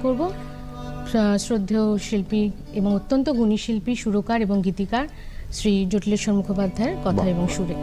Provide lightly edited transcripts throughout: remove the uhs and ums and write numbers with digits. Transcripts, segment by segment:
করব শ্রদ্ধেয় শিল্পী এবং অত্যন্ত গুণী শিল্পী, সুরকার এবং গীতিকার শ্রী জটিলেশ্বর মুখোপাধ্যায়ের কথা এবং সুরে।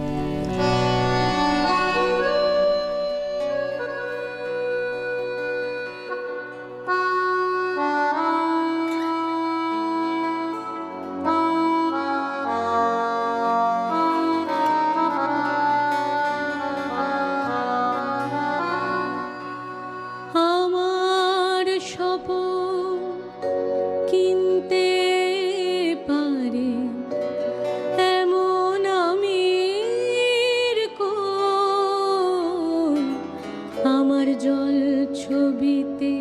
জল ছবিতে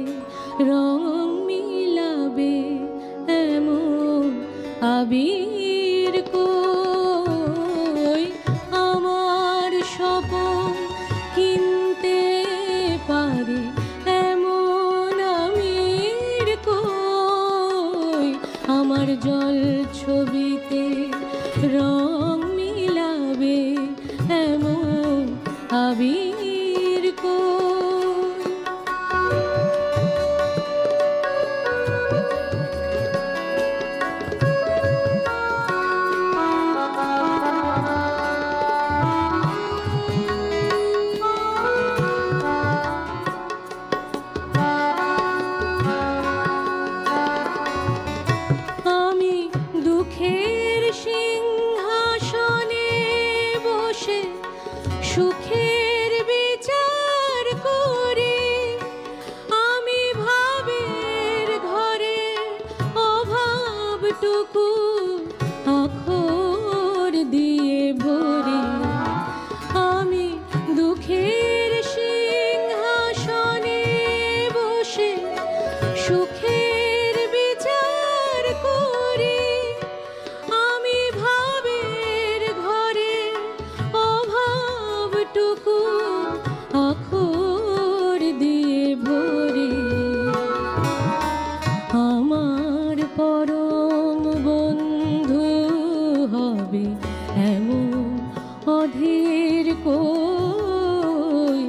রং মিলাবে এমন আবির কই, আমার স্বপন কিনতে পারে এমন আমির কই, আমার জল ছবিতে রং মিলাবে এমন আবির কই। সুখের বিচার করে আমি ভাবের ঘরে অভাবটুকু অক্ষর দিয়ে ভরে, আমি দুঃখের সিংহাসনে বসে সুখের বিচার করে আমি ভাবের ঘরে টুকু অক্ষর দিয়ে ভরে, আমার পরম বন্ধু হবে এমন অধীর কই,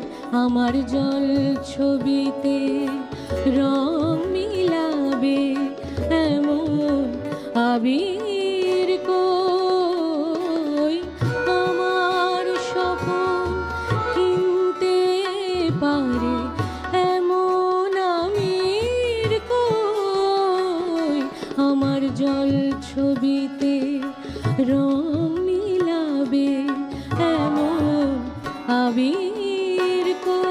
আমার জল ছবিতে রং মিলাবে এমন আবির কই, আমার স্বপন কিনতে পারে এমন আমির কই, আমার জল ছবিতে রং মিলাবে এমন আবির কই।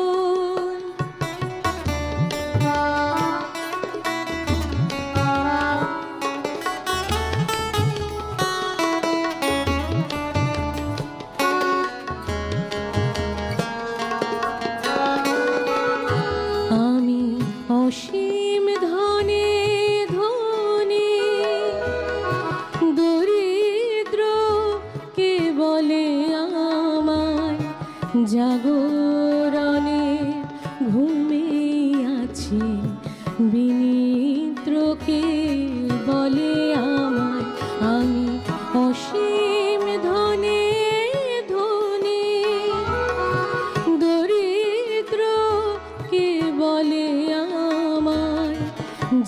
অসীম ধনে ধনে দরিদ্র কে বলে আমায়, জাগরণে ঘুমে আছি বিনিদ্রকে বলে আমায়, আমি অসীম ধনে ধনে দরিদ্র কে বলে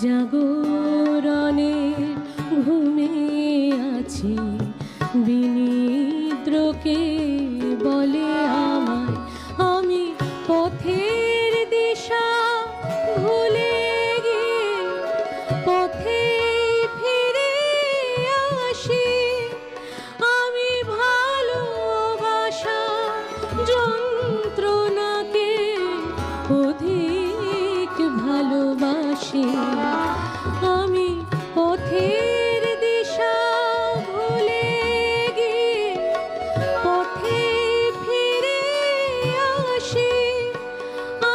জাগরণে ঘুমে আছি বিনিদ্রকে বলে আমায়, আমি পথের দিশা ভুলে গিয়ে পথে ফিরে আসি, আমি ভালোবাসা যন্ত্রণাকে অধিক ভালোবাসি, আমি পথের দিশা ভুলে গিয়ে পথে ফিরে আসি,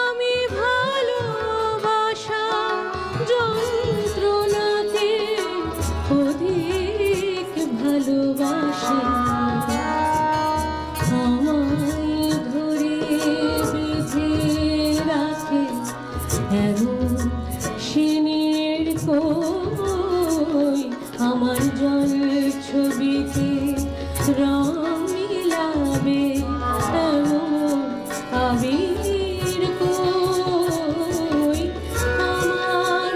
আমি ভালোবাসা যন্ত্রণাকে অধিক ভালোবাসি, আমায় ধরে বেঁধে রাখে এমন সিনের কই, আমার জল ছবিতে রং মিলাবে এমন আবির কই, আমার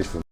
গানে শুনবো।